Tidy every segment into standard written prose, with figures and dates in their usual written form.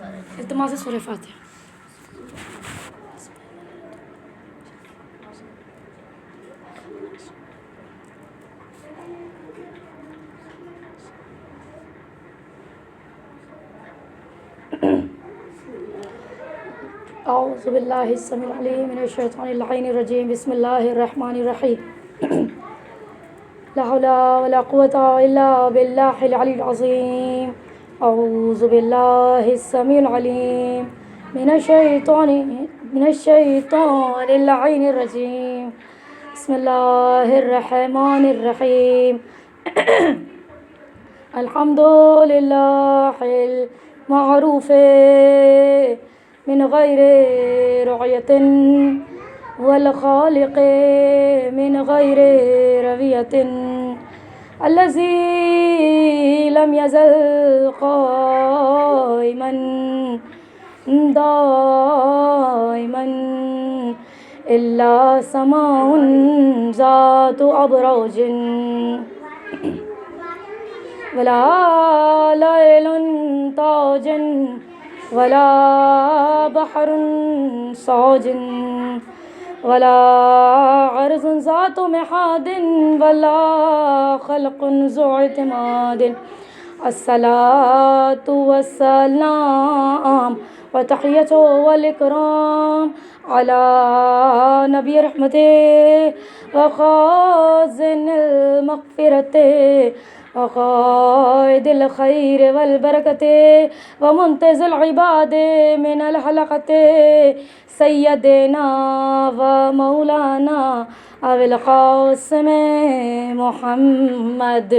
التماس سورہ فاتحہ۔ اعوذ باللہ السمیع العلیم من الشیطان اللعین الرجیم، بسم اللہ الرحمن الرحیم، لا حول ولا قوة الا باللہ العلی العظیم۔ اعوذ باللہ السمیع العلیم من الشیطان اللعین الرجیم، بسم اللہ الرحمن الرحیم۔ الحمد للہ المعروف من غیر رعیت والخالق من غیر رویت، الذی لم یزل قائما دائما الا سماء ذات ابراج ولا لیل تاج ولا بحر ساج ولا عرض ذات محاد ولا خلق ذو اعتماد، الصلاة والسلام وتحیۃ والاکرام علی نبی رحمت وخازن المغفرت وقائد الخیر والبرکت ومنتظر العباد من الحلقت، سیدنا و مولانا ابو القاسم محمد۔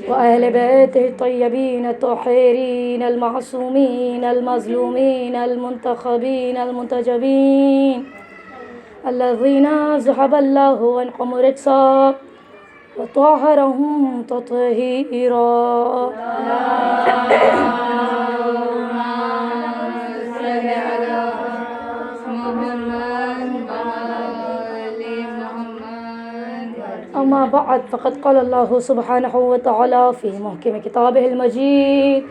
وأهل بيته الطيبين الطاهرين المعصومين المظلومين المنتخبين المنتجبين الذين ذهب الله عنهم الرجس وطهرهم تطهيرا۔ اما بعد، فقد قال الله سبحانه وتعالى في محكم كتابه المجيد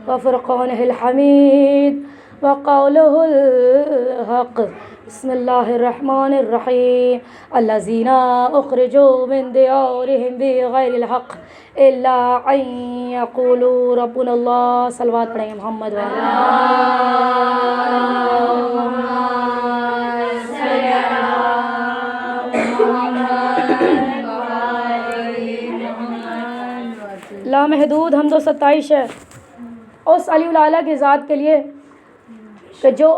وفرقانه الحميد وقوله الحق، بسم الله الرحمن الرحيم، الذين اخرجوا من ديارهم بغير الحق الا ان يقولوا ربنا الله۔ صلوات پڑھیں محمد لامحدود حمد و ستائش ہے اس علی الاعلیٰ کی ذات کے لیے کہ جو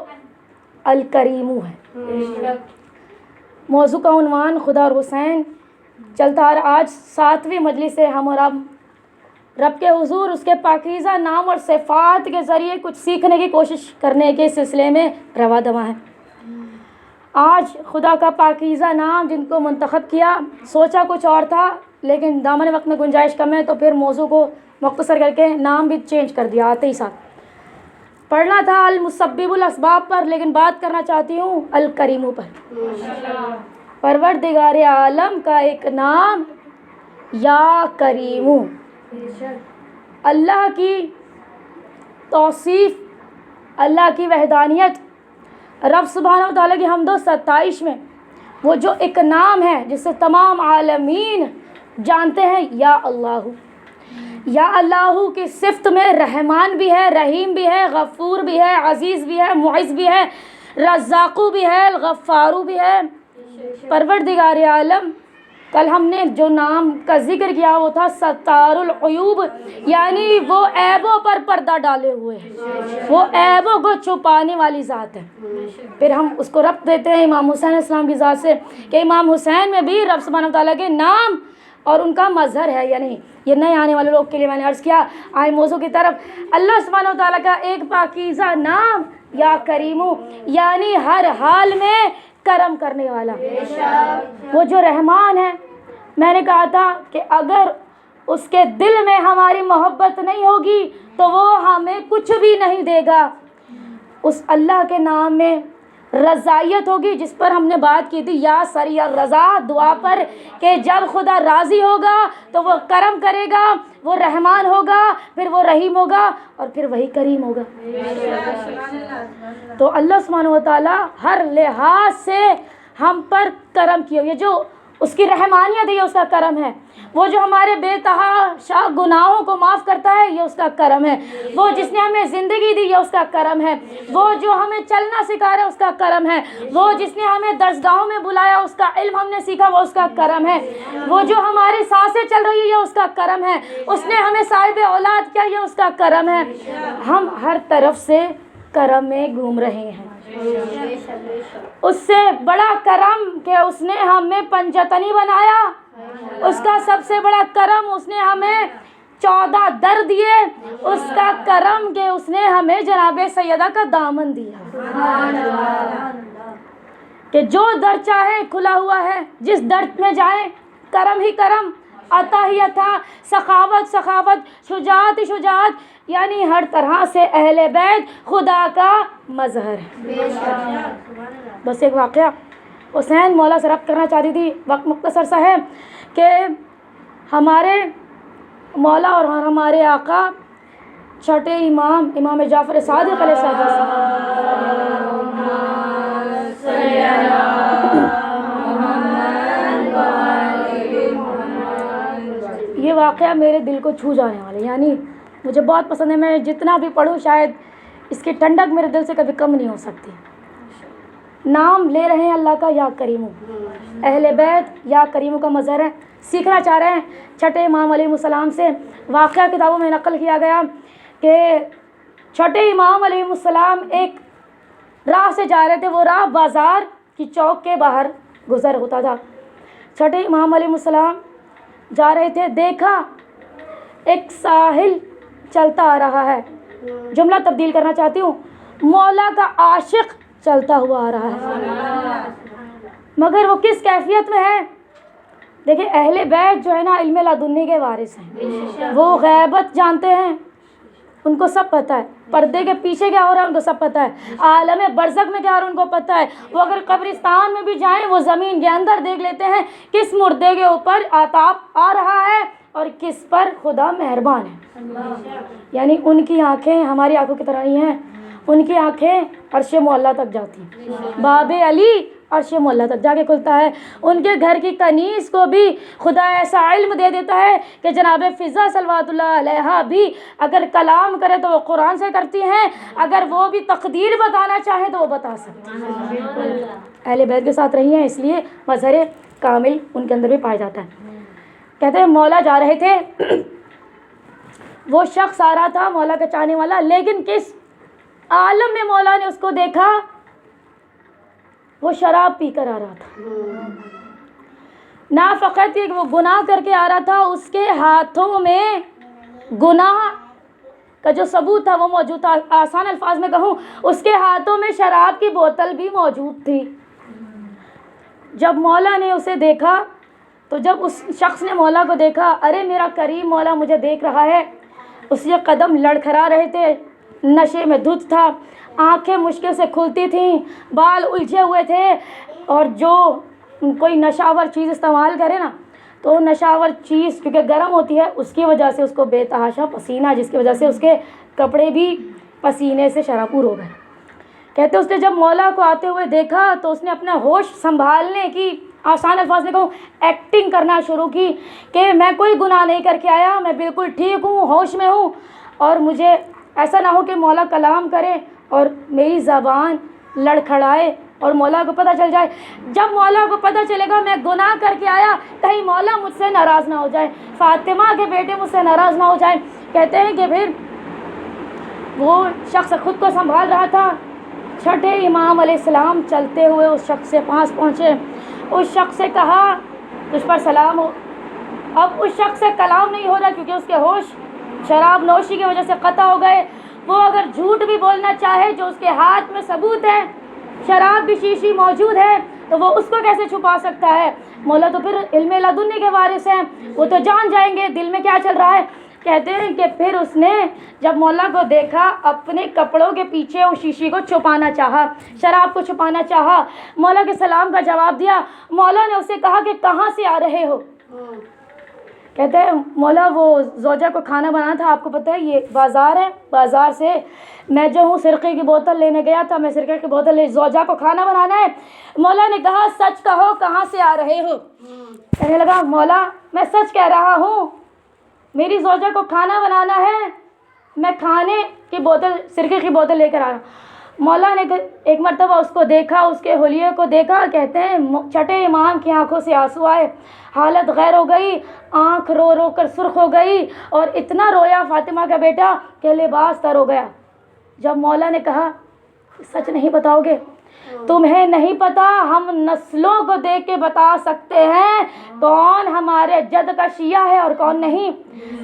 الکریم ہے۔ موضوع کا عنوان خدا اور حسین چلتا آ رہا۔ آج 7ویں مجلس ہے، ہم اور آپ رب کے حضور اس کے پاکیزہ نام اور صفات کے ذریعے کچھ سیکھنے کی کوشش کرنے کے سلسلے میں رواں دواں ہیں۔ آج خدا کا پاکیزہ نام جن کو منتخب کیا، سوچا کچھ اور تھا لیکن دامن وقت میں گنجائش کم ہے تو پھر موضوع کو مختصر کر کے نام بھی چینج کر دیا آتے ہی ساتھ۔ پڑھنا تھا المسبب الاسباب پر، لیکن بات کرنا چاہتی ہوں الکریم پر۔ پروردگار عالم کا ایک نام یا کریم، اللہ کی توصیف، اللہ کی وحدانیت، رب سبحانہ و تعالیٰ کی حمد و ستائش میں وہ جو ایک نام ہے جس سے تمام عالمین جانتے ہیں، یا اللہ۔ یا اللہ کی صفت میں رحمان بھی ہے، رحیم بھی ہے، غفور بھی ہے، عزیز بھی ہے، معز بھی ہے، رزاقو بھی ہے، الغفارو بھی ہے۔ پروردگار عالم، کل ہم نے جو نام کا ذکر کیا وہ تھا ستار العیوب، یعنی وہ عیبوں پر پردہ ڈالے ہوئے ہیں، وہ عیبوں کو چھپانے والی ذات ہے۔ پھر ہم اس کو ربط دیتے ہیں امام حسین علیہ السلام کی ذات سے کہ امام حسین میں بھی رب سبحانہ وتعالیٰ کے نام اور ان کا مظہر ہے یا نہیں۔ یہ نئے آنے والے لوگ کے لیے میں نے عرض کیا، آئے موضوع کی طرف۔ اللہ سبحانہ وتعالیٰ کا ایک پاکیزہ نام یا کریمو، یعنی ہر حال میں کرم کرنے والا، وہ جو رحمان ہے۔ میں نے کہا تھا کہ اگر اس کے دل میں ہماری محبت نہیں ہوگی تو وہ ہمیں کچھ بھی نہیں دے گا۔ اس اللہ کے نام میں رضائیت ہوگی، جس پر ہم نے بات کی تھی یا سری الرضا دعا پر، کہ جب خدا راضی ہوگا تو وہ کرم کرے گا، وہ رحمان ہوگا، پھر وہ رحیم ہوگا، اور پھر وہی کریم ہوگا۔ تو اللہ سبحانہ و تعالیٰ ہر لحاظ سے ہم پر کرم کیے، یہ جو اس کی رحمانیت ہے یہ اس کا کرم ہے، وہ جو ہمارے بے تحاشا گناہوں کو معاف کرتا ہے یہ اس کا کرم ہے، وہ جس نے ہمیں زندگی دی یہ اس کا کرم ہے، وہ جو ہمیں چلنا سکھا رہا ہے اس کا کرم ہے، وہ جس نے ہمیں درسگاہوں میں بلایا اس کا علم ہم نے سیکھا وہ اس کا کرم ہے، وہ جو ہماری سانسیں چل رہی ہے یہ اس کا کرم ہے، اس نے ہمیں صاحب اولاد کیا یہ اس کا کرم ہے۔ ہم ہر طرف سے کرم میں گھوم رہے ہیں۔ اس سے بڑا کرم کہ اس نے ہمیں پنجتنی بنایا، اس کا سب سے بڑا کرم اس نے ہمیں 14 در دیے، اس کا کرم کہ اس نے ہمیں جناب سیدہ کا دامن دیا، کہ جو در چاہے کھلا ہوا ہے، جس در میں جائیں کرم ہی کرم، عطا ہی عطا، سخاوت سخاوت، شجاعت ہی شجاعت، یعنی ہر طرح سے اہل بیت خدا کا مظہر ہے۔ بس ایک واقعہ حسین مولا سے ربط کرنا چاہتی تھی، وقت مختصر سا ہے، کہ ہمارے مولا اور ہمارے آقا چھٹے امام امام جعفر صادق علیہ السلام، یہ واقعہ میرے دل کو چھو جانے والے، یعنی مجھے بہت پسند ہے، میں جتنا بھی پڑھوں شاید اس کی ٹھنڈک میرے دل سے کبھی کم نہیں ہو سکتی۔ نام لے رہے ہیں اللہ کا یا کریمو، اہل بیت یا کریمو کا مظہر ہے، سیکھنا چاہ رہے ہیں چھٹے امام علیہ السلام سے۔ واقعہ کتابوں میں نقل کیا گیا کہ چھٹے امام علیہ السلام ایک راہ سے جا رہے تھے، وہ راہ بازار کی چوک کے باہر گزر ہوتا تھا۔ چھٹے امام علیہ السلام جا رہے تھے، دیکھا ایک ساحل چلتا آ رہا ہے، جملہ تبدیل کرنا چاہتی ہوں، مولا کا عاشق چلتا ہوا آ رہا ہے، مگر وہ کس کیفیت میں ہے؟ دیکھیں اہل بیت جو ہے نا علم لدنی کے وارث ہیں، وہ غیبت جانتے ہیں، ان کو سب پتہ ہے، پردے کے پیچھے کیا ہو رہا ہے ان کو سب پتہ ہے، عالم برزخ میں کیا ہو رہا ہے ان کو پتہ ہے، وہ اگر قبرستان میں بھی جائیں وہ زمین کے اندر دیکھ لیتے ہیں کس مردے کے اوپر عذاب آ رہا ہے اور کس پر خدا مہربان ہے۔ یعنی ان کی آنکھیں ہماری آنکھوں کی طرح نہیں ہیں، ان کی آنکھیں عرش معلیٰ تک جاتی ہیں، باب علی عرش معلیٰ تک جا کے کھلتا ہے، ان کے گھر کی کنیز کو بھی خدا ایسا علم دے دیتا ہے کہ جناب فضا صلوات اللہ علیہا بھی اگر کلام کرے تو وہ قرآن سے کرتی ہیں، اگر وہ بھی تقدیر بتانا چاہیں تو وہ بتا سکتی ہیں۔ اہل بیت کے ساتھ رہی ہیں، اس لیے مظہر کامل ان کے اندر بھی پایا جاتا ہے۔ کہتے ہیں مولا جا رہے تھے، وہ شخص آ رہا تھا مولا کا چاہنے والا، لیکن کس عالم میں مولا نے اس کو دیکھا، وہ شراب پی کر آ رہا تھا، نہ فقط یہ کہ وہ گناہ کر کے آ رہا تھا، اس کے ہاتھوں میں گناہ کا جو ثبوت تھا وہ موجود تھا، آسان الفاظ میں کہوں اس کے ہاتھوں میں شراب کی بوتل بھی موجود تھی۔ جب مولا نے اسے دیکھا تو جب اس شخص نے مولا کو دیکھا، ارے میرا کریم مولا مجھے دیکھ رہا ہے، اس کے قدم لڑکھڑا رہے تھے، نشے میں دھت تھا، آنکھیں مشکل سے کھلتی تھیں، بال الجھے ہوئے تھے، اور جو کوئی نشاور چیز استعمال کرے نا تو نشاور چیز کیونکہ گرم ہوتی ہے اس کی وجہ سے اس کو بے تحاشا پسینہ، جس کی وجہ سے اس کے کپڑے بھی پسینے سے شرابور ہو گئے۔ کہتے اس نے جب مولا کو آتے ہوئے دیکھا تو اس نے اپنا ہوش سنبھالنے کی، آسان الفاظ میں کہوں ایکٹنگ کرنا شروع کی کہ میں کوئی گناہ نہیں کر کے آیا، میں بالکل ٹھیک ہوں، ہوش میں ہوں، اور مجھے ایسا نہ ہو کہ مولا کلام کرے اور میری زبان لڑکھڑائے اور مولا کو پتہ چل جائے۔ جب مولا کو پتہ چلے گا میں گناہ کر کے آیا، کہیں مولا مجھ سے ناراض نہ ہو جائے، فاطمہ کے بیٹے مجھ سے ناراض نہ ہو جائیں۔ کہتے ہیں کہ پھر وہ شخص خود کو سنبھال رہا تھا، چھٹے امام علیہ السلام چلتے ہوئے اس شخص سے پاس پہنچے، اس شخص سے کہا تجھ پر سلام ہو۔ اب اس شخص سے کلام نہیں ہو رہا کیونکہ اس کے ہوش شراب نوشی کی وجہ سے قطع ہو گئے۔ وہ اگر جھوٹ بھی بولنا چاہے جو اس کے ہاتھ میں ثبوت ہے، شراب بھی شیشی موجود ہے، تو وہ اس کو کیسے چھپا سکتا ہے؟ مولا تو پھر علم لدنی کے وارث ہیں، وہ تو جان جائیں گے دل میں کیا چل رہا ہے۔ کہتے ہیں کہ پھر اس نے جب مولا کو دیکھا اپنے کپڑوں کے پیچھے اس شیشی کو چھپانا چاہا، شراب کو چھپانا چاہا، مولا کے سلام کا جواب دیا۔ مولا نے اسے کہا کہ کہاں سے آ رہے ہو؟ کہتے ہیں مولا وہ زوجہ کو کھانا بنانا تھا، آپ کو پتہ ہے یہ بازار ہے، بازار سے میں جو ہوں سرقے کی بوتل لینے گیا تھا، میں سرقے کی بوتل لے، زوجہ کو کھانا بنانا ہے۔ مولا نے کہا سچ کہو کہاں سے آ رہے ہو؟ کہنے لگا مولا میں سچ کہہ رہا ہوں، میری زوجہ کو کھانا بنانا ہے، میں کھانے کی بوتل سرکے کی بوتل لے کر آ رہا ہوں۔ مولا نے ایک مرتبہ اس کو دیکھا، اس کے حلیے کو دیکھا، کہتے ہیں چھٹے امام کی آنکھوں سے آنسو آئے، حالت غیر ہو گئی، آنکھ رو رو کر سرخ ہو گئی، اور اتنا رویا فاطمہ کا بیٹا کہ لباس تر ہو گیا۔ جب مولا نے کہا سچ نہیں بتاؤ گے؟ تمہیں نہیں پتا، ہم نسلوں کو دیکھ کے بتا سکتے ہیں کون ہمارے جد کا شیعہ ہے اور کون نہیں۔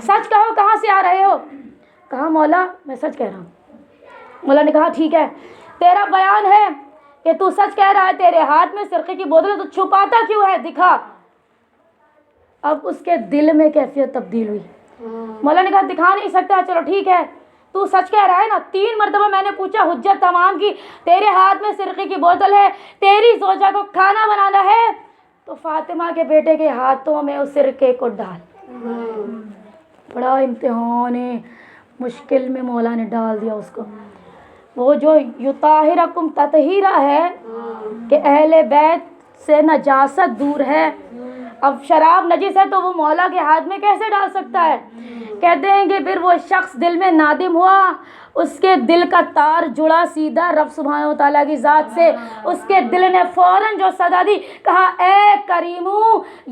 سچ کہو کہاں سے آ رہے ہو؟ کہا مولا میں سچ کہہ رہا ہوں۔ مولا نے کہا ٹھیک ہے، تیرا بیان ہے کہ تو سچ کہہ رہا ہے، تیرے ہاتھ میں سرقے کی بوتل ہے، تو چھپاتا کیوں ہے؟ دکھا۔ اب اس کے دل میں کیفیت تبدیل ہوئی۔ مولا نے کہا دکھا نہیں سکتا، چلو ٹھیک ہے، تو سچ کہہ رہا ہے نا؟ 3 مرتبہ میں نے پوچھا، حجت تمام کی، تیرے ہاتھ میں سرقے کی بوتل ہے، تیری زوجہ کو کھانا بنانا ہے، تو فاطمہ کے بیٹے کے ہاتھوں میں اس سرقے کو ڈال۔ بڑا امتحان ہے، مشکل میں مولا نے ڈال دیا اس کو۔ وہ جو یطہرکم تطہیرہ ہے کہ اہل بیت سے نجاست دور ہے، اب شراب نجس ہے تو وہ مولا کے ہاتھ میں کیسے ڈال سکتا ہے؟ کہتے ہیں کہ پھر وہ شخص دل میں نادم ہوا، اس کے دل کا تار جڑا سیدھا رب سبحانہ و تعالیٰ کی ذات سے۔ اس کے دل نے فوراً جو صدا دی، کہا اے کریمو،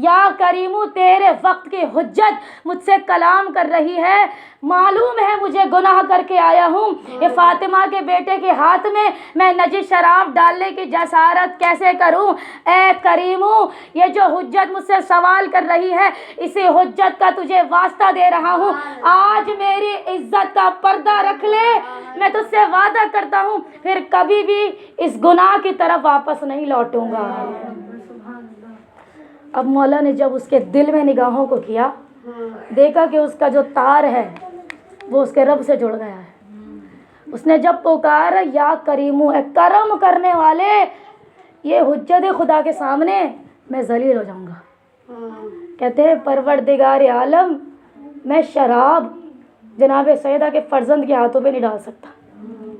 یا کریمو تیرے وقت کی حجت مجھ سے کلام کر رہی ہے، معلوم ہے مجھے گناہ کر کے آیا ہوں، یہ فاطمہ کے بیٹے کے ہاتھ میں نجس شراب ڈالنے کی جسارت کیسے کروں؟ اے کریمو یہ جو حجت مجھ سے سوال کر رہی ہے، اسی حجت کا تجھے واسطہ دے رہا ہوں، آج میری عزت کا پردہ رکھ لے، میں تجھ سے وعدہ کرتا ہوں پھر کبھی بھی اس گناہ کی طرف واپس نہیں لوٹوں گا۔ اب مولا نے جب اس کے دل میں نگاہوں کو کیا، دیکھا کہ اس کا جو تار ہے وہ اس کے رب سے جڑ گیا ہے۔ اس نے جب پکارا یا کریمو، اے کرم کرنے والے، یہ حجت خدا کے سامنے میں ذلیل ہو جاؤں گا۔ کہتے ہیں پروردگار عالم، میں شراب جناب سیدہ کے فرزند کے ہاتھوں پہ نہیں ڈال سکتا،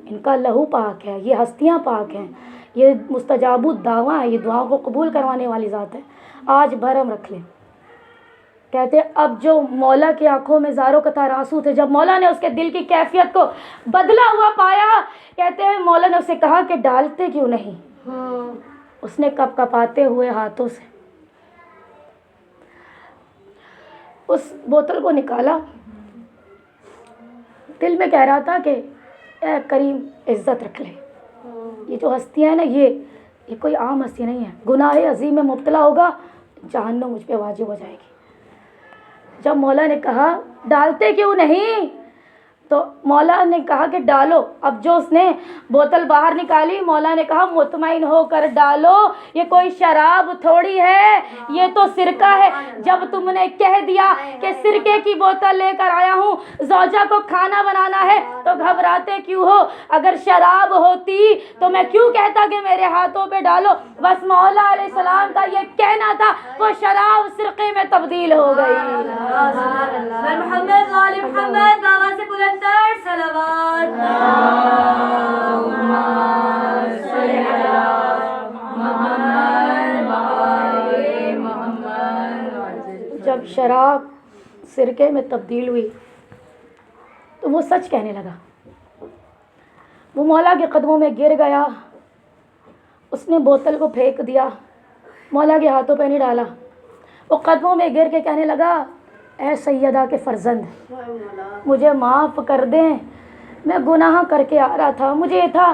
ان کا لہو پاک ہے، یہ ہستیاں پاک ہیں، یہ مستجاب الدعویٰ ہے، یہ دعاؤں کو قبول کروانے والی ذات ہے، آج بھرم رکھ لیں۔ کہتے ہیں اب جو مولا کی آنکھوں میں زاروں قطار آنسو تھے، جب مولا نے اس کے دل کی کیفیت کو بدلا ہوا پایا، کہتے ہیں مولا نے اسے کہا کہ ڈالتے کیوں نہیں؟ اس نے کپ کپاتے ہوئے ہاتھوں سے اس بوتل کو نکالا، دل میں کہہ رہا تھا کہ اے کریم عزت رکھ لے، یہ جو ہستیاں ہیں نا، یہ کوئی عام ہستی نہیں ہے، گناہ عظیم میں مبتلا ہوگا، جہنم مجھ پہ واجب ہو جائے گی۔ جب مولا نے کہا ڈالتے کیوں نہیں، تو مولا نے کہا کہ ڈالو۔ اب جو اس نے بوتل باہر نکالی، مولا نے کہا مطمئن ہو کر ڈالو، یہ کوئی شراب تھوڑی ہے، یہ تو سرکہ ہے۔ جب تم نے کہہ دیا کہ سرکے کی بوتل لے کر آیا ہوں، زوجہ کو کھانا بنانا ہے، تو گھبراتے کیوں ہو؟ اگر شراب ہوتی تو میں کیوں کہتا کہ میرے ہاتھوں پہ ڈالو؟ بس مولا علیہ السلام کا یہ کہنا تھا، وہ شراب سرقے میں تبدیل ہو گئی۔ محمد وآل محمد، بابا سے بلند صلوات۔ جب شراب سرکے میں تبدیل ہوئی تو وہ سچ کہنے لگا، وہ مولا کے قدموں میں گر گیا، اس نے بوتل کو پھینک دیا، مولا کے ہاتھوں پہ نہیں ڈالا، وہ قدموں میں گر کے کہنے لگا اے سیدہ کے فرزند، مجھے معاف کر دیں، میں گناہ کر کے آ رہا تھا، مجھے یہ تھا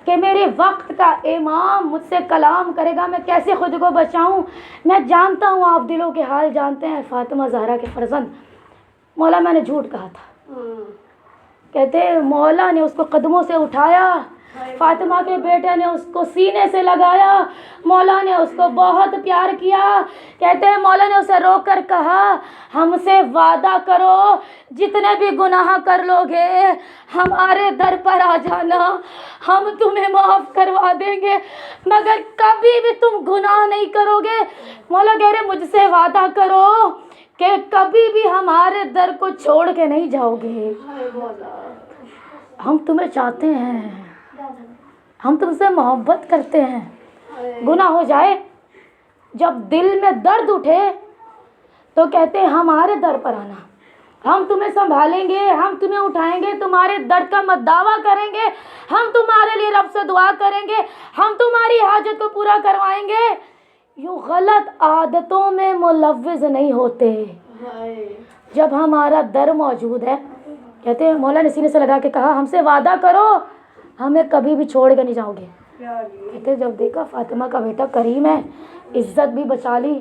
کہ میرے وقت کا امام مجھ سے کلام کرے گا، میں کیسے خود کو بچاؤں، میں جانتا ہوں آپ دلوں کے حال جانتے ہیں، فاطمہ زہرا کے فرزند، مولا میں نے جھوٹ کہا تھا۔ کہتے مولا نے اس کو قدموں سے اٹھایا، فاطمہ کے بیٹے نے اس کو سینے سے لگایا، مولا نے اس کو بہت پیار کیا۔ کہتے ہیں مولا نے اسے روک کر کہا ہم سے وعدہ کرو جتنے بھی گناہ کر لو گے ہمارے در پر آ جانا، ہم تمہیں معاف کروا دیں گے، مگر کبھی بھی تم گناہ نہیں کرو گے۔ مولا کہہ رہے مجھ سے وعدہ کرو کہ کبھی بھی ہمارے در کو چھوڑ کے نہیں جاؤ گے۔ ہم تمہیں چاہتے ہیں، ہم تم سے محبت کرتے ہیں۔ گناہ ہو جائے، جب دل میں درد اٹھے تو کہتے ہیں ہمارے در پر آنا، ہم تمہیں سنبھالیں گے، ہم تمہیں اٹھائیں گے، تمہارے درد کا مداوا کریں گے، ہم تمہارے لیے رب سے دعا کریں گے، ہم تمہاری حاجت کو پورا کروائیں گے۔ یوں غلط عادتوں میں ملوث نہیں ہوتے۔ جب ہمارا در موجود ہے، کہتے ہیں مولا نے سینے سے لگا کے کہا ہم سے وعدہ کرو ہمیں کبھی بھی چھوڑ کے نہیں جاؤ گے۔ کہتے ہیں جب دیکھا فاطمہ کا بیٹا کریم ہے، عزت بھی بچا لی،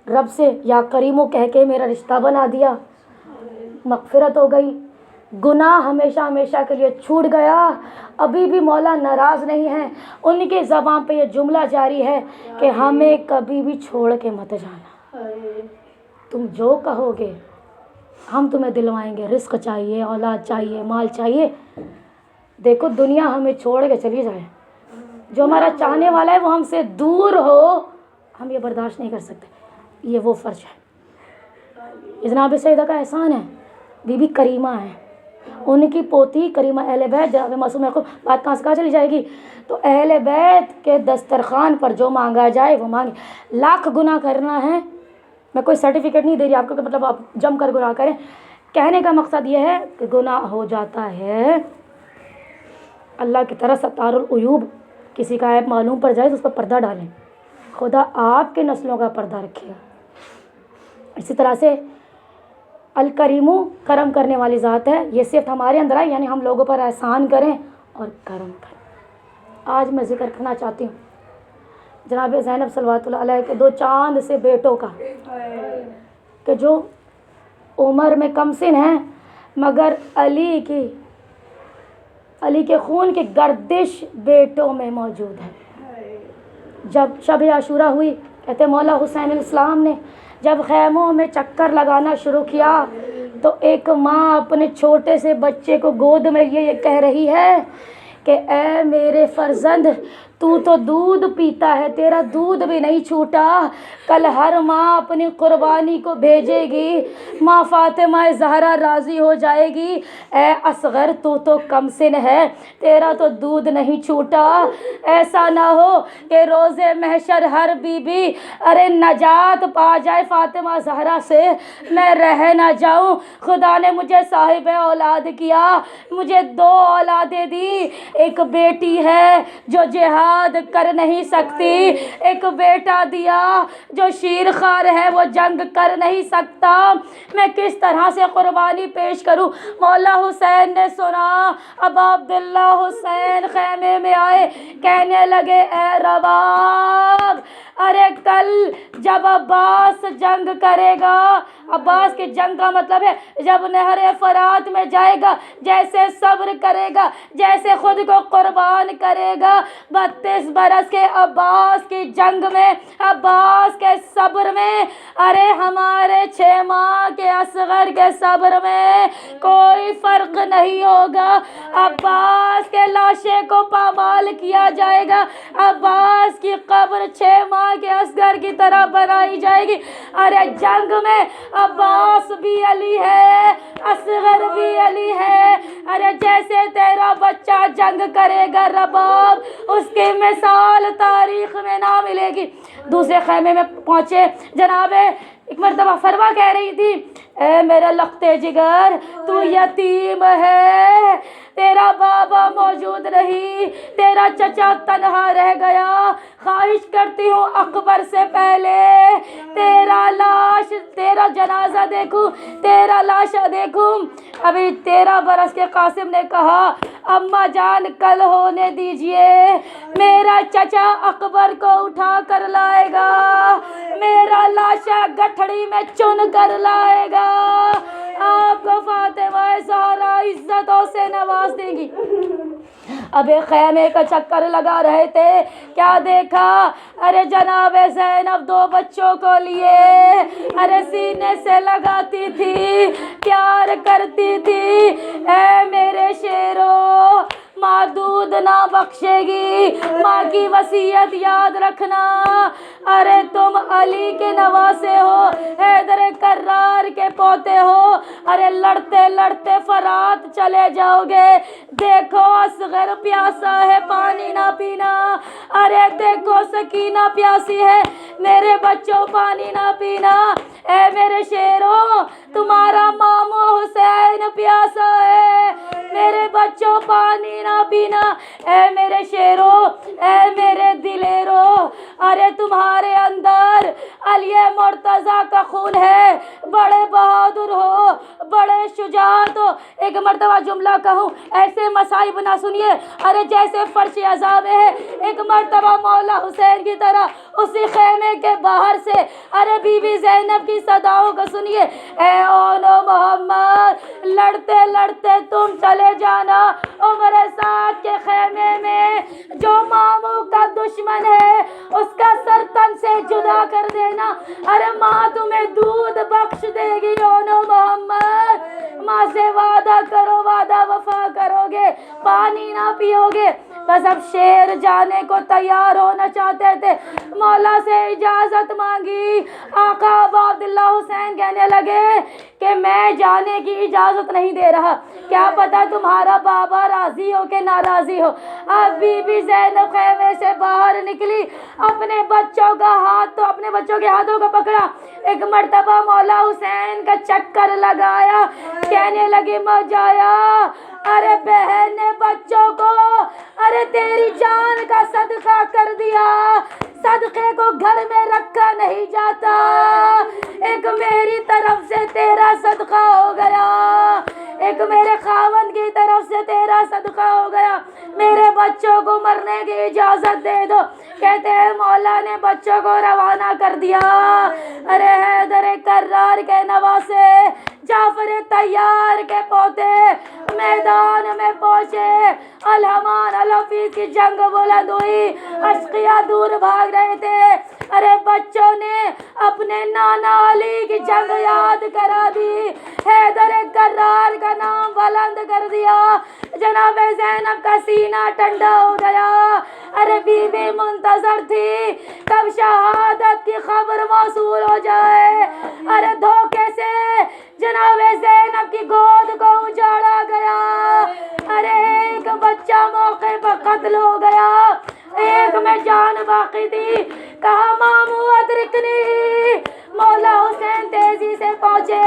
رب سے یا کریمو کہہ کے میرا رشتہ بنا دیا، مغفرت ہو گئی، گناہ ہمیشہ ہمیشہ کے لیے چھوٹ گیا۔ ابھی بھی مولا ناراض نہیں ہیں، ان کے زبان پہ یہ جملہ جاری ہے کہ ہمیں کبھی بھی چھوڑ کے مت جانا، تم جو کہو گے ہم تمہیں دلوائیں گے۔ رزق چاہیے، اولاد چاہیے، مال چاہیے، دیکھو دنیا ہمیں چھوڑ کے چلی جائے، جو ہمارا چاہنے والا ہے وہ ہم سے دور ہو، ہم یہ برداشت نہیں کر سکتے۔ یہ وہ فرض ہے۔ جناب سیدہ کا احسان ہے، بی بی کریمہ ہے، ان کی پوتی کریمہ اہل بیت جناب معصوم کو بات کہاں سے کہاں چلی جائے گی؟ تو اہل بیت کے دسترخوان پر جو مانگا جائے وہ مانگے۔ لاکھ گناہ کرنا ہے، میں کوئی سرٹیفکیٹ نہیں دے رہی آپ کو کہ مطلب آپ جم کر گناہ کریں، کہنے کا مقصد یہ ہے کہ گناہ ہو جاتا ہے، اللہ کی طرح ستار العیوب، کسی کا عیب معلوم پڑ جائے تو اس پر پردہ ڈالیں، خدا آپ کے نسلوں کا پردہ رکھے گا۔ اسی طرح سے الکریمو کرم کرنے والی ذات ہے، یہ صرف ہمارے اندر آئی، یعنی ہم لوگوں پر احسان کریں اور کرم کریں۔ آج میں ذکر کرنا چاہتی ہوں جناب زینب صلوات اللہ علیہ کے 2 چاند سے بیٹوں کا، کہ جو عمر میں کم سن ہیں مگر علی کے خون کی گردش بیٹوں میں موجود ہے۔ جب شب عاشورہ ہوئی، کہتے مولا حسین علیہ السلام نے جب خیموں میں چکر لگانا شروع کیا تو ایک ماں اپنے چھوٹے سے بچے کو گود میں لیے یہ کہہ رہی ہے کہ اے میرے فرزند، تو دودھ پیتا ہے، تیرا دودھ بھی نہیں چھوٹا، کل ہر ماں اپنی قربانی کو بھیجے گی، ماں فاطمہ زہرا راضی ہو جائے گی، اے اصغر تو کم سن ہے، تیرا تو دودھ نہیں چھوٹا، ایسا نہ ہو کہ روز محشر ہر بی بی ارے نجات پا جائے فاطمہ زہرا سے، میں رہ نہ جاؤں۔ خدا نے مجھے صاحب اولاد کیا، مجھے 2 اولادیں دی، ایک بیٹی ہے جو جہاد کر نہیں سکتی، ایک بیٹا دیا جو شیر خوار ہے، وہ جنگ کر نہیں سکتا، میں کس طرح سے قربانی پیش کروں؟ مولا حسین نے سنا، اب عبداللہ حسین خیمے میں آئے، کہنے لگے اے رباب، ارے کل جب عباس جنگ کرے گا، عباس کی جنگ کا مطلب ہے جب نہر فرات میں جائے گا، جیسے صبر کرے گا، جیسے خود کو قربان کرے گا، 32 برس کے عباس کی جنگ میں، عباس کے صبر میں، ارے ہمارے 6 ماہ کے اصغر کے صبر میں کوئی فرق نہیں ہوگا۔ عباس کے لاشے کو پامال کیا جائے گا، عباس کی قبر 6 ماہ کے اصغر کی طرح بنائی جائے گی۔ ارے جنگ میں عباس بھی علی ہے، اصغر بھی علی ہے، ارے جیسے تیرا بچہ جنگ کرے گا رباب، اس کی مثال تاریخ میں نہ ملے گی۔ دوسرے خیمے میں پہنچے، جناب ایک مرتبہ فروا کہہ رہی تھی اے میرا لختے جگر، تو یتیم ہے، تیرا بابا موجود نہیں، تیرا چچا تنہا رہ گیا، خواہش کرتی ہوں اکبر سے پہلے تیرا جنازہ دیکھوں، تیرا لاشا دیکھوں۔ ابھی 13 برس کے قاسم نے کہا اماں جان کل ہونے دیجئے، میرا چچا اکبر کو اٹھا کر لائے گا، میرا لاشا گٹھڑی میں چن کر لائے گا، آپ کو فاطمہ زہرا عزتوں سے نواز دیں گی۔ اب ایک خیمے کا چکر لگا رہے تھے، کیا دیکھا؟ ارے جناب زینب دو بچوں کو لیے ارے سینے سے لگاتی تھی، پیار کرتی تھی۔ اے میرے شیرو، ماں دودھ نہ بخشے گی، ماں کی وصیت یاد رکھنا۔ ارے تم علی کے نواسے ہو، حیدر کرار کے پوتے ہو، ارے لڑتے لڑتے فرات چلے جاؤ گے۔ دیکھو اصغر پیاسا ہے، پانی نہ پینا۔ ارے دیکھو سکینہ پیاسی ہے، میرے بچوں پانی نہ پینا۔ اے میرے شیرو، تمہارا مامو حسین پیاسا ہے، میرے بچوں پانی نہ پینا۔ اے میرے شیرو، اے میرے دلیرو، ارے تمہارے اندر علی مرتضیٰ کا خون ہے، بڑے بہادر ہو، بڑے شجاعت ہو۔ ایک مرتبہ جملہ کہوں، ایسے مصائب نہ سنیے ارے جیسے فرش عذاب ہے۔ ایک مرتبہ مولا حسین کی طرح اسی خیمے کے باہر سے ارے بی بی زینب کی صداؤں کو سنیے، اے اولو محمد، لڑتے لڑتے تم چلے جانا عمر سعد کے خیمے میں، جو ماموں کا دشمن ہے اس کا سر تن سے جدا کر دینا۔ ارے ماں تمہیں دودھ بخش دے گی اولو محمد، ماں سے وعدہ کرو، وعدہ وفا کرو گے، پانی نہ پیو گے۔ بس اب شیر جانے کو تیار ہونا چاہتے تھے، مولا سے اجازت مانگی۔ آقا ابا عبداللہ حسین کہنے لگے کہ میں جانے کی اجازت نہیں دے رہا، کیا پتا تمہارا بابا راضی ہو کہ ناراضی ہو۔ اب بی بی زینب خیمے سے باہر نکلی، اپنے بچوں کا ہاتھ تو اپنے بچوں کے ہاتھوں کو پکڑا، ایک مرتبہ مولا حسین کا چکر لگایا، کہنے لگی مجایا، ارے بہن نے بچوں کو ارے تیری جان کا صدقہ کر دیا، صدقے کو گھر میں رکھا نہیں جاتا، ایک میری طرف سے تیرا صدقہ ہو گیا، ایک میرے خاوند کی طرف سے تیرا صدقہ ہو گیا، میرے بچوں کو مرنے کی اجازت دے دو۔ کہتے ہیں مولا نے بچوں کو روانہ کر دیا۔ ارے حیدر کرار کے نواسے، جعفر طیار کے پوتے میدان میں پہنچے، الہمان الحفیظ کی جنگ بلند ہوئی، اشقیاء دور بھاگ رہے تھے۔ ارے بچوں نے اپنے نانا علی کی جنگ یاد کرا دی، حیدر کرار کا نام بلند کر دیا، جناب زینب کا سینہ ٹھنڈا ہو گیا۔ ارے بی بی منتظر تھی کب شہادت کی خبر موصول ہو جائے۔ ارے دھوکے سے جناب زینب کی گود کو اجاڑا گیا، ارے ایک بچہ موقع پر قتل ہو گیا، ایک میں جان باقی تھی، کہا مامو ادرکنی، مولا حسین تیزی سے پہنچے۔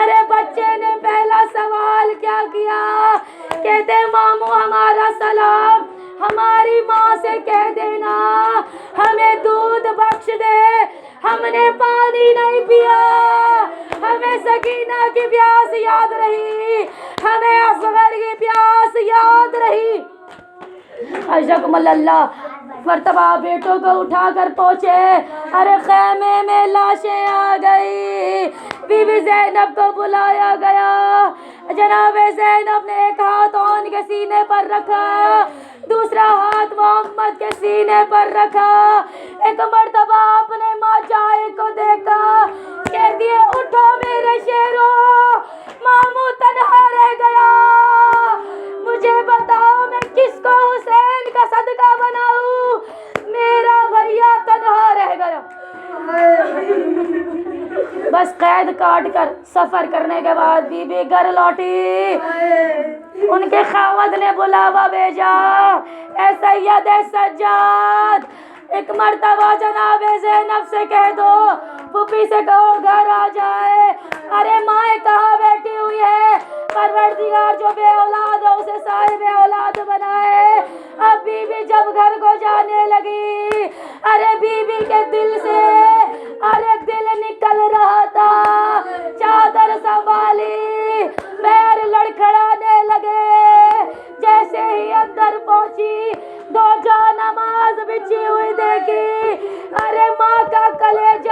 ارے بچے نے پہلا سوال کیا کیا؟ کہتے مامو ہمارا سلام ہماری ماں سے کہہ دینا، ہمیں دودھ بخش دے، ہم نے پانی نہیں پیا، ہمیں سکینہ کی پیاس یاد رہی، ہمیں اصغر کی پیاس یاد رہی۔ حجکم اللہ مرتبہ بیٹوں کو اٹھا کر پہنچے، ارے خیمے میں لاشیں آ گئی، بی بی زینب کو بلایا گیا، جناب زینب نے ایک ہاتھ ان کے سینے پر رکھا، دوسرا ہاتھ محمد کے سینے پر رکھا، ایک مرتبہ اپنے ماں جائے کو دیکھا، کہہ دیے اٹھو میرے شیرو، مامو تنہا رہ گیا، مجھے بتاؤ میں کس کو حسین کا صدقہ بناؤں، میرا بھیا تنہا رہ گیا۔ بس قید کاٹ کر سفر کرنے کے بعد بی بی گھر لوٹی، ان کے خاوند نے بلاوا بھیجا، اے سید اے سجاد، ایک مرتبہ جناب زینب سے کہہ دو، پھوپھی سے کہو گھر آ جائے۔ ارے مائیں کہاں بیٹھی ہوئی ہے، پروردگار جو بے اولاد ہے اسے صاحب اولاد بنائے۔ اب بی بی جب گھر کو جانے لگی، ارے بی بی کے دل سے ارے دل نکل رہا تھا، چادر سنبھالی، پیر لڑکھڑانے لگے، جیسے ہی اندر پہنچی دو جا نماز بچھی ہوئی دیکھی، ارے ماں کا کلیجہ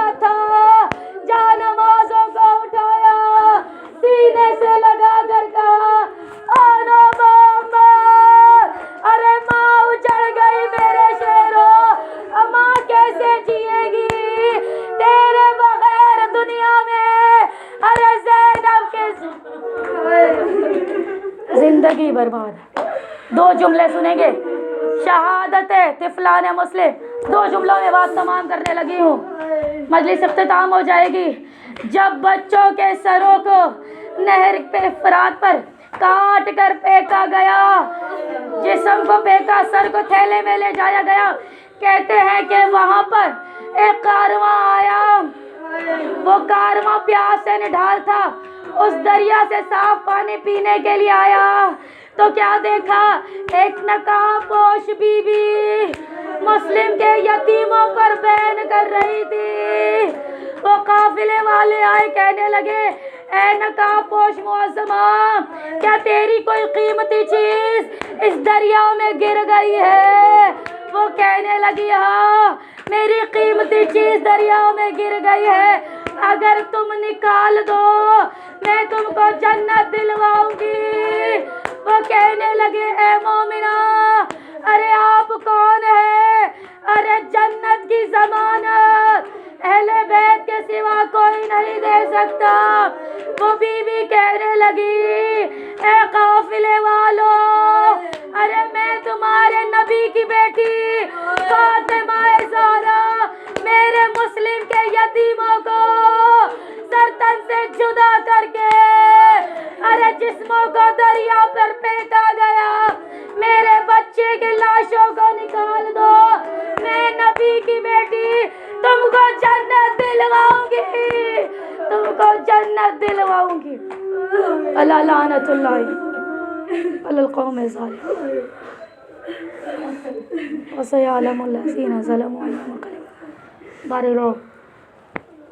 جیے گی تیرے بغیر دنیا میں، ارے زینب کے زندگی برباد ہے۔ دو جملے سنیں گے، شہادت طفلان مسلم، دو جملوں میں بات تمام کرنے لگی ہوں، مجلس اختتام ہو جائے گی۔ جب بچوں کے سروں کو نہر پہ فرات پر کاٹ کر پھینکا گیا، جسم کو پھینکا، سر کو تھیلے میں لے جایا گیا، کہتے ہیں کہ وہاں پر ایک کارواں آیا، وہ کارواں پیاس سے نڈھال تھا، اس دریا سے صاف پانی پینے کے لیے آیا تو کیا دیکھا، ایک نقاب پوش بی بی مسلم کے یتیموں پر بین کر رہی تھی۔ وہ قافلے والے آئے، کہنے لگے اے نقاب پوش معظمہ، کیا تیری کوئی قیمتی چیز اس دریا میں گر گئی ہے؟ وہ کہنے لگی ہاں میری قیمتی چیز دریا میں گر گئی ہے، اگر تم نکال دو میں تم کو جنت دلواؤں گی۔ وہ کہنے لگے اے مومنہ، ارے آپ کون ہیں؟ ارے جنت کی ضمانت اہل بیت کے سوا کوئی نہیں دے سکتا۔ وہ بیوی کہنے لگی اے قافلے والو، ارے میں تمہارے نبی کی بیٹی فاطمہ زہرا میرے مسلم کے یتیموں کو سرتن سے جدا کر کے ارے جسموں کو دریا پر پھینکا گیا، میرے بچے کی لاشوں کو نکال دو، میں نبی کی بیٹی تم کو جنت دلواؤں گی، تم کو جنت دلواؤں گی۔ اللہ لعنت اللہ علی القوم الظالمین وسيعلم الذين ظلموا أي منقلب۔ بارے لوگ،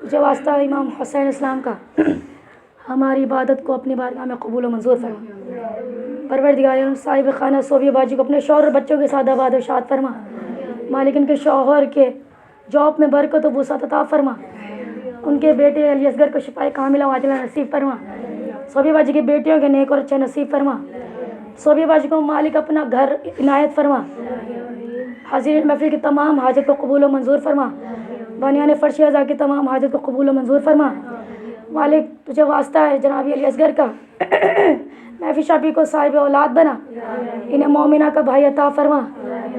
مجھے واسطہ امام حسین اسلام کا ہماری عبادت کو اپنی بارگاہ میں قبول و منظور فرما۔ پروردگار عالم صاحب خانہ صوفیہ باجی کو اپنے شوہر اور بچوں کے ساتھ آباد و شاد فرما۔ مالک ان کے شوہر کے جاب میں برکت و وسعت عطا فرما، ان کے بیٹے علی اصغر کو شفائے کاملہ و عاجلہ نصیب فرما، صوفیہ باجی کی بیٹیوں کے نیک اور اچھے نصیب فرما، صوفیہ باجی کو مالک اپنا گھر عنایت فرما، حاضرین محفل کی تمام حاجت کو قبول و منظور فرما، بانیان فرش اعضاء کی تمام حاجت کو قبول و منظور فرما۔ مالک تجھے واسطہ ہے جناب علی اصغر کا، محفل شافی کو صاحب اولاد بنا، انہیں مومنہ کا بھائی عطا فرما،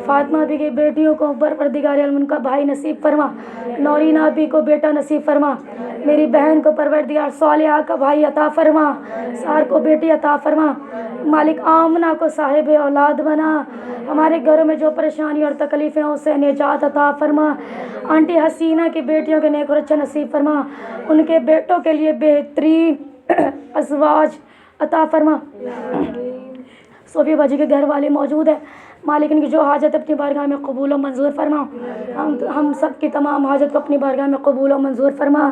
فاطمہ بی کی بیٹیوں کو پروردگار عالم ان کا بھائی نصیب فرما، نورینہ بی کو بیٹا نصیب فرما، میری بہن کو پروردگار صالحہ کا بھائی عطا فرما، سار کو بیٹی عطا فرما، مالک آمنہ کو صاحب اولاد بنا، ہمارے گھروں میں جو پریشانی اور تکلیفیں ہیں اسے نجات عطا فرما، آنٹی حسینہ کی بیٹیوں کے نیک اور اچھا نصیب فرما، ان کے بیٹوں کے لیے بہترین ازواج عطا فرما۔ صوفیہ باجی کے گھر والے موجود ہیں، مالک ان کی جو حاجت اپنی بارگاہ میں قبول و منظور فرما، ہم سب کی تمام حاجت کو اپنی بارگاہ میں قبول و منظور فرما۔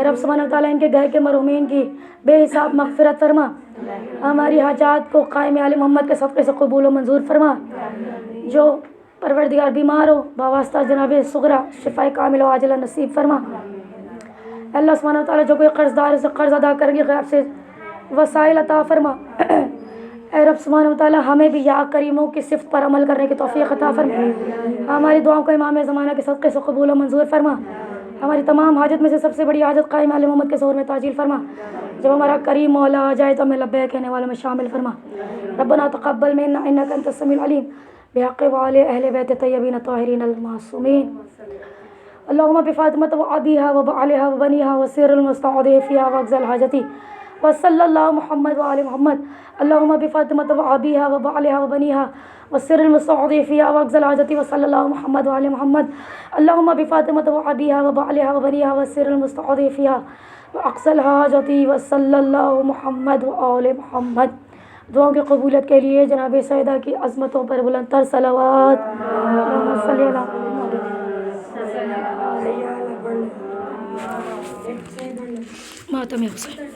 رب سبحانہ وتعالیٰ ان کے گھر کے مرحومین کی بے حساب مغفرت فرما، ہماری حاجات کو قائم آل محمد کے صدقے سے قبول و منظور فرما۔ جو پروردگار بیمار ہو بواسطہ جناب صغرا شفائے کامل و عاجلہ نصیب فرما۔ اللہ سبحانہ وتعالیٰ جو کوئی قرض دار سے قرض ادا کر کے غیب سے وسائل عطا فرما۔ اے رب سبحانہ وتعالیٰ ہمیں بھی یا کریموں کی صفت پر عمل کرنے کی توفیق عطا فرما، ہماری دعاؤں کو امام زمانہ کے صدقے سے قبول و منظور فرما، ہماری تمام حاجت میں سے سب سے بڑی حاجت قائم آل محمد کے ظہور میں تعجیل فرما، جب ہمارا کریم مولا آ جائے تو ہمیں لبیک کہنے والوں میں شامل فرما۔ ربنا تقبل منا انک انت السمیع العلیم بحق وآل اہل بیت طیبین الطاہرین المعصومین۔ اللہم بفاطمۃ وابیہا وبعلہا وبنیہا وسر المستضعفین واغزل حاجتی وصلی اللہ محمد وآل محمد۔ اللہم بفاطمۃ وابیہا وبعلہا وبنیہا وسر المستضعفین واغزل حاجتی وصلی اللہ محمد وآل محمد۔ اللہم بفاطمۃ وابیہا وبعلہا وبنیہا وسر المستضعفین واغزل حاجتی وصلی اللہ محمد وآل محمد۔ دعاؤں کی قبولیت کے لیے جناب سیدہ کی عظمتوں پر بلند تر صلوات۔ اللہم صلی علی ماتم حسین۔